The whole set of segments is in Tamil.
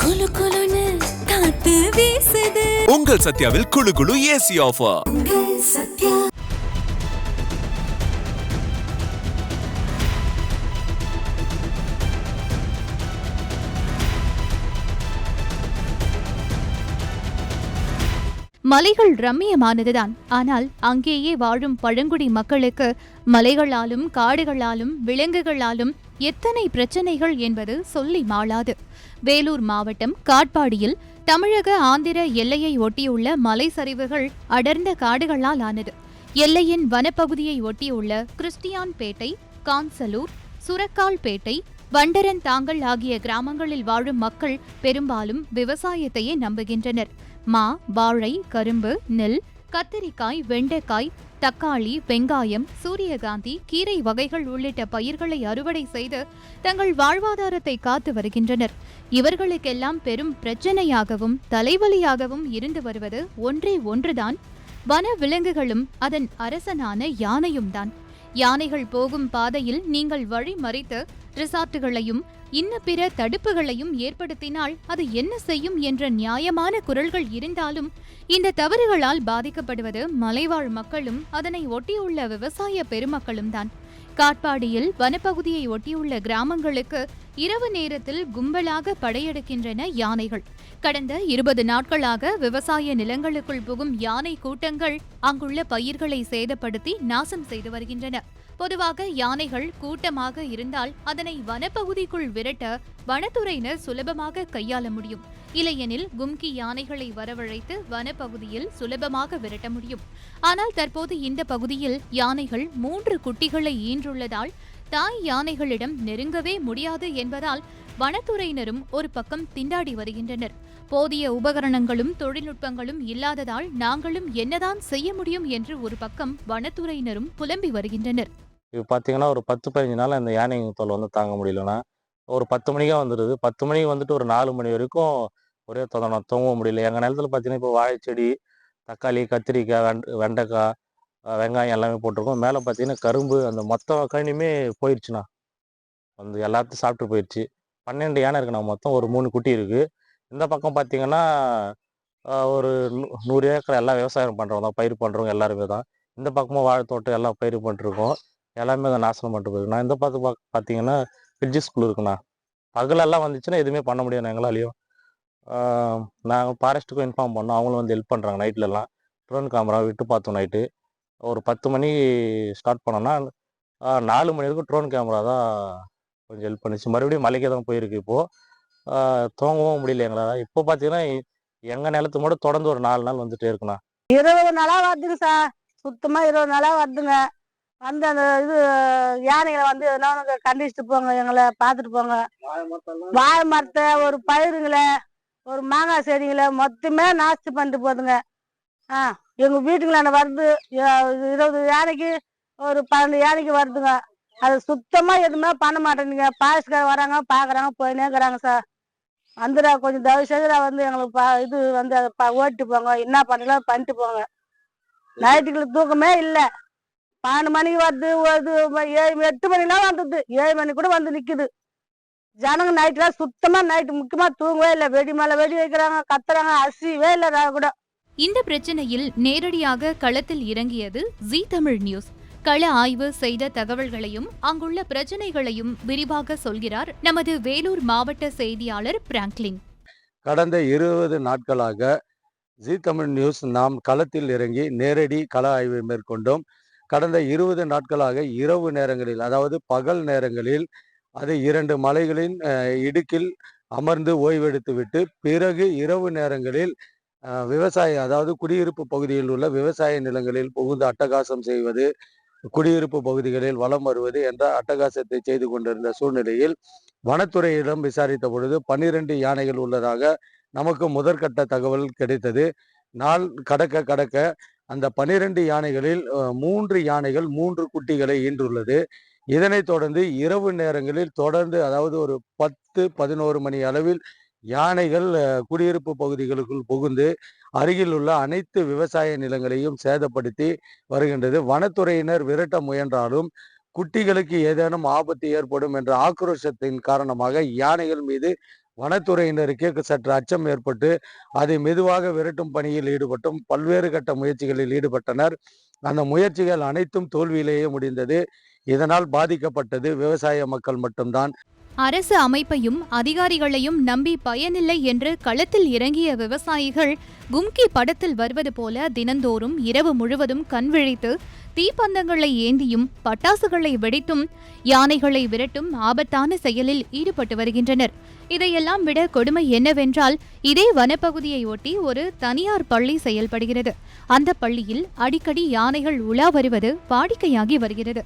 குளு குளுன்னு காத்து வீசுது. உங்கள் சத்யாவில் குளு குளு ஏசி ஆஃபர். சத்யா. மலைகள் ரம்மியமானதுதான். ஆனால் அங்கேயே வாழும் பழங்குடி மக்களுக்கு மலைகளாலும் காடுகளாலும் விலங்குகளாலும் எத்தனை பிரச்சனைகள் என்பது சொல்லி மாளாது. வேலூர் மாவட்டம் காட்பாடியில் தமிழக ஆந்திர எல்லையை ஒட்டியுள்ள மலை சரிவுகள் அடர்ந்த காடுகளால் ஆனது. எல்லையின் வனப்பகுதியை ஒட்டியுள்ள கிறிஸ்டியான்பேட்டை, கான்சலூர், சுரக்கால்பேட்டை, வண்டரன்தாங்கல் ஆகிய கிராமங்களில் வாழும் மக்கள் பெரும்பாலும் விவசாயத்தையே நம்புகின்றனர். மா, வாழை, கரும்பு, நெல், கத்திரிக்காய், வெண்டைக்காய், தக்காளி, வெங்காயம், சூரியகாந்தி, கீரை வகைகள் உள்ளிட்ட பயிர்களை அறுவடை செய்து தங்கள் வாழ்வாதாரத்தை காத்து வருகின்றனர். இவர்களுக்கெல்லாம் பெரும் பிரச்சனையாகவும் தலைவலியாகவும் இருந்து வருவது ஒன்றே ஒன்றுதான், வன விலங்குகளும் அதன் அரசனான யானையும் தான். யானைகள் போகும் பாதையில் நீங்கள் வழி மறித்து ரிசார்ட்டுகளையும் இன்ன பிற தடுப்புகளையும் ஏற்படுத்தினால் அது என்ன செய்யும் என்ற நியாயமான குரல்கள் இருந்தாலும் இந்த தவறுகளால் பாதிக்கப்படுவது மலைவாழ் மக்களும் அதனை ஒட்டியுள்ள விவசாய பெருமக்களும் தான். காட்பாடியில் வனப்பகுதியை ஒட்டியுள்ள கிராமங்களுக்கு இரவு நேரத்தில் கும்பலாக படையெடுக்கின்றன யானைகள். கடந்த 20 நாட்களாக விவசாய நிலங்களுக்குள் புகும் யானை கூட்டங்கள் அங்குள்ள பயிர்களை சேதப்படுத்தி நாசம் செய்து வருகின்றன. பொதுவாக யானைகள் கூட்டமாக இருந்தால் அதனை வனப்பகுதிக்குள் விரட்ட வனத்துறையினர் சுலபமாக கையாள முடியும். இல்லையெனில் கும்கி யானைகளை வரவழைத்து வனப்பகுதியில் சுலபமாக விரட்ட முடியும். ஆனால் தற்போது இந்த பகுதியில் யானைகள் 3 குட்டிகளை ஈன்றுள்ளதால் தாய் யானைகளிடம் நெருங்கவே முடியாது என்பதால் வனத்துறையினரும் ஒரு பக்கம் திண்டாடி வருகின்றனர். போதிய உபகரணங்களும் தொழில்நுட்பங்களும் இல்லாததால் நாங்களும் என்னதான் செய்ய முடியும் என்று ஒரு பக்கம் வனத்துறையினரும் புலம்பி வருகின்றனர். இப்போ பார்த்தீங்கன்னா ஒரு 10-15 நாள் அந்த யானை தொல்லை வந்து தாங்க முடியலன்னா ஒரு 10 மணிக்காக வந்துடுது. 10 மணிக்கு வந்துட்டு ஒரு 4 மணி வரைக்கும் ஒரே தூங்க முடியல. எங்கள் நிலத்தில் பார்த்தீங்கன்னா இப்போ வாழைச்செடி, தக்காளி, கத்திரிக்காய், வெண்டைக்காய், வெங்காயம் எல்லாமே போட்டிருக்கோம். மேலே பார்த்தீங்கன்னா கரும்பு, அந்த மொத்த கனியுமே போயிடுச்சுண்ணா. வந்து எல்லாத்தையும் சாப்பிட்டு போயிடுச்சு. 12 யானை இருக்குண்ணா. மொத்தம் ஒரு 3 குட்டி இருக்குது. இந்த பக்கம் பார்த்தீங்கன்னா ஒரு 100 ஏக்கர் எல்லாம் விவசாயம் பண்ணுறவங்க தான், பயிர் பண்ணுறவங்க எல்லாருமே தான். இந்த பக்கமும் வாழைத்தோட்டம் எல்லாம் பயிர் பண்ணிருக்கோம். எல்லாமே அதை நாசனம் பண்ணிட்டு போயிருக்குண்ணா. இந்த பக்கம் பார்த்தீங்கன்னா பிரிட்ஜு ஸ்கூல் இருக்குண்ணா. பகலெல்லாம் வந்துச்சுன்னா எதுவுமே பண்ண முடியாது எங்களாலையும். நாங்கள் ஃபாரஸ்ட்டுக்கும் இன்ஃபார்ம் பண்ணோம். அவங்களும் வந்து ஹெல்ப் பண்ணுறாங்க. நைட்லலாம் ட்ரோன் கேமரா விட்டு பார்த்தோம். நைட்டு ஒரு 10 மணி ஸ்டார்ட் பண்ணோன்னா 4 மணி வரைக்கும் ட்ரோன் கேமரா தான் கொஞ்சம் ஹெல்ப் பண்ணிச்சு. மறுபடியும் மலைக்கே தான் போயிருக்கு. இப்போது தூங்கவும் முடியல எங்களால். இப்போ பார்த்தீங்கன்னா எங்கள் நிலத்து மட்டும் தொடர்ந்து ஒரு 4 நாள் வந்துட்டே இருக்குண்ணா. 20 நாளாக வருதுங்க சார். சுத்தமாக 20 நாளாக வருதுங்க. வந்து அந்த இது யானைகளை வந்து எதனா கண்டிச்சுட்டு போங்க, எங்களை பார்த்துட்டு போங்க. வாழை மரத்தை, ஒரு பயிருங்களை, ஒரு மாங்காய் செடிங்களை மொத்தமே நாஸ்தி பண்ணிட்டு போதுங்க. எங்கள் வீட்டுங்களான வருது 20 யானைக்கு, ஒரு 12 யானைக்கு வருதுங்க. அது சுத்தமாக எதுவுமே பண்ண மாட்டேங்குங்க. பாலிஸ்கார வராங்க, பார்க்குறாங்க, போயினே இருக்கிறாங்க சார். வந்துடா கொஞ்சம் தயவு செய்து வந்து எங்களுக்கு இது வந்து அதை ஓட்டிட்டு போங்க. என்ன பண்ணலாம் பண்ணிட்டு போங்க. நைட்டுக்குள்ள தூக்கமே இல்லை. 12 மணிக்கு வருது, 8 மணிலாம் வந்தது. 7 மணி கூட வந்து நிக்குது. ஜனங்க நைட்லாம் சுத்தமா நைட்டு முக்கியமா தூங்கவே இல்லை. வெடி மேல வெடி வைக்கிறாங்க, கத்துறாங்க, அசிவே இல்லை கூட. இந்த பிரச்சனையில் நேரடியாக களத்தில் இறங்கியது ஜீ தமிழ் நியூஸ். கள ஆய்வு செய்த தகவல்களையும் அங்குள்ள பிரச்சனைகளையும் விரிவாக சொல்கிறார் நமது வேலூர் மாவட்ட செய்தியாளர் பிராங்க்லின். கடந்த 20 நாட்களாக ஜீ தமிழ் நியூஸ் நாம் களத்தில் இறங்கி நேரடி கள ஆய்வை மேற்கொண்டோம். கடந்த 20 நாட்களாக இரவு நேரங்களில், அதாவது பகல் நேரங்களில், அது 2 மலைகளின் இடுக்கில் அமர்ந்து ஓய்வெடுத்து விட்டு பிறகு இரவு நேரங்களில் விவசாய, அதாவது குடியிருப்பு பகுதியில் உள்ள விவசாய நிலங்களில் புகுந்து அட்டகாசம் செய்வது, குடியிருப்பு பகுதிகளில் வலம் வருவது என்ற அட்டகாசத்தை செய்து கொண்டிருந்த சூழ்நிலையில் வனத்துறையிடம் விசாரித்த பொழுது 12 யானைகள் உள்ளதாக நமக்கு முதற்கட்ட தகவல் கிடைத்தது. நாள் கடக்க அந்த 12 யானைகளில் 3 யானைகள் 3 குட்டிகளை ஈன்றுள்ளது. இதனைத் தொடர்ந்து இரவு நேரங்களில் தொடர்ந்து, அதாவது ஒரு 10-11 மணி அளவில் யானைகள் குடியிருப்பு பகுதிகளுக்குள் புகுந்து அருகில் உள்ள அனைத்து விவசாய நிலங்களையும் சேதப்படுத்தி வருகின்றது. வனத்துறையினர் விரட்ட முயன்றாலும் குட்டிகளுக்கு ஏதேனும் ஆபத்து ஏற்படும் என்ற ஆக்ரோஷத்தின் காரணமாக யானைகள் மீது வனத்துறையினருக்கு சற்று அச்சம் ஏற்பட்டு அதை மெதுவாக விரட்டும் பணியில் ஈடுபட்டும் பல்வேறு கட்ட முயற்சிகளில் ஈடுபட்டனர். அந்த முயற்சிகள் அனைத்தும் தோல்வியிலேயே முடிந்தது. இதனால் பாதிக்கப்பட்டது விவசாய மக்கள் மட்டும்தான். அரசு அமைப்பையும் அதிகாரிகளையும் நம்பி பயனில்லை என்று களத்தில் இறங்கிய விவசாயிகள் கும்கி படத்தில் வருவது போல தினந்தோறும் இரவு முழுவதும் கண்விழித்து தீப்பந்தங்களை ஏந்தியும் பட்டாசுகளை வெடித்தும் யானைகளை விரட்டும் ஆபத்தான செயலில் ஈடுபட்டு வருகின்றனர். இதையெல்லாம் விட கொடுமை என்னவென்றால், இதே வனப்பகுதியை ஒட்டி ஒரு தனியார் பள்ளி செயல்படுகிறது. அந்த பள்ளியில் அடிக்கடி யானைகள் உலா வருவது வாடிக்கையாகி வருகிறது.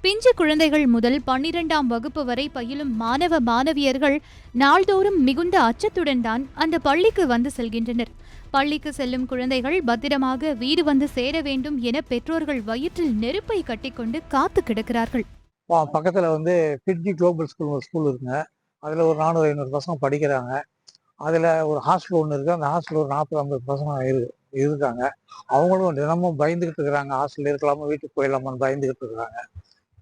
பிஞ்சு குழந்தைகள் முதல் 12ஆம் வகுப்பு வரை பயிலும் மாணவ மாணவியர்கள் நாள்தோறும் மிகுந்த அச்சத்துடன் தான் அந்த பள்ளிக்கு வந்து செல்கின்றனர். பள்ளிக்கு செல்லும் குழந்தைகள் பத்திரமாக வீடு வந்து சேர வேண்டும் என பெற்றோர்கள் வயிற்றில் நெருப்பை கட்டிக்கொண்டு காத்து கிடக்கிறார்கள். பக்கத்தில் வந்து பிட்ஜி குளோபல் ஸ்கூல் ஒரு ஸ்கூல் இருக்குங்க. அதில் ஒரு 400-500 பசங்க படிக்கிறாங்க. அதில் ஒரு ஹாஸ்டல் ஒன்று இருக்குது. அந்த ஹாஸ்டல் ஒரு 40-50 பசங்க இருக்காங்க. அவங்களும் தினமும் பயந்துக்கிட்டு இருக்கிறாங்க. ஹாஸ்டல் இருக்கலாமா, வீட்டுக்கு போயிடலாமான்னு பயந்துக்கிட்டு இருக்கிறாங்க.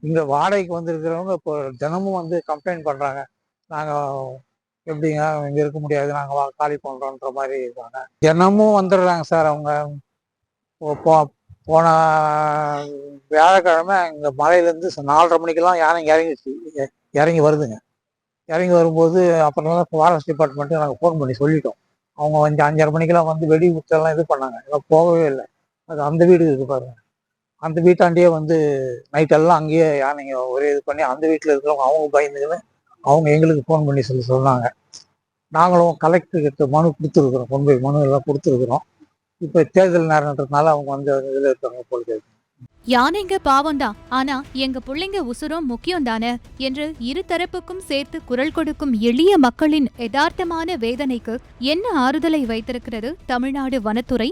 இங்கே வாடகைக்கு வந்துருக்கிறவங்க இப்போ தினமும் வந்து கம்ப்ளைண்ட் பண்ணுறாங்க. நாங்கள் எப்படிங்க இங்கே இருக்க முடியாது, நாங்கள் காலி பண்ணுறோன்ற மாதிரி இருக்காங்க. தினமும் வந்துடுறாங்க சார். அவங்க போன வியாழக்கிழமை இங்கே மலையிலேருந்து 4:30 மணிக்கெல்லாம் யானை இறங்கி வருதுங்க. இறங்கி வரும்போது அப்புறம் தான் ஃபாரஸ்ட் டிபார்ட்மெண்ட்டு நாங்கள் ஃபோன் பண்ணி சொல்லிட்டோம். அவங்க வந்து 5:30 மணிக்கெல்லாம் வந்து வெடி ஊற்றெல்லாம் இது பண்ணாங்க. எல்லாம் போகவே இல்லை. அது அந்த வீடு இருக்கு பாருங்க. அந்த வீட்டாண்டியே வந்து நைட்டெல்லாம் அங்கேயே யானைங்க ஒரே இது பண்ணி அந்த வீட்டில் இருக்கிறவங்க அவங்க பயந்துன்னு அவங்க எங்களுக்கு ஃபோன் பண்ணி சொன்னாங்க. நாங்களும் கலெக்டர்கிட்ட மனு கொடுத்துருக்குறோம். கொண்டு போய் மனு எல்லாம் கொடுத்துருக்குறோம். இப்போ தேர்தல் நேரன்றதுனால அவங்க வந்து இதில் இருக்காங்க போல. யானைங்க பாவம்தான், ஆனா எங்க பிள்ளைங்க உசுரும் முக்கியம் தானே என்று இரு தரப்புக்கும் சேர்த்து குரல் கொடுக்கும் எளிய மக்களின் யதார்த்தமான வேதனைக்கு என்ன ஆறுதலை வைத்திருக்கிறது தமிழ்நாடு வனத்துறை?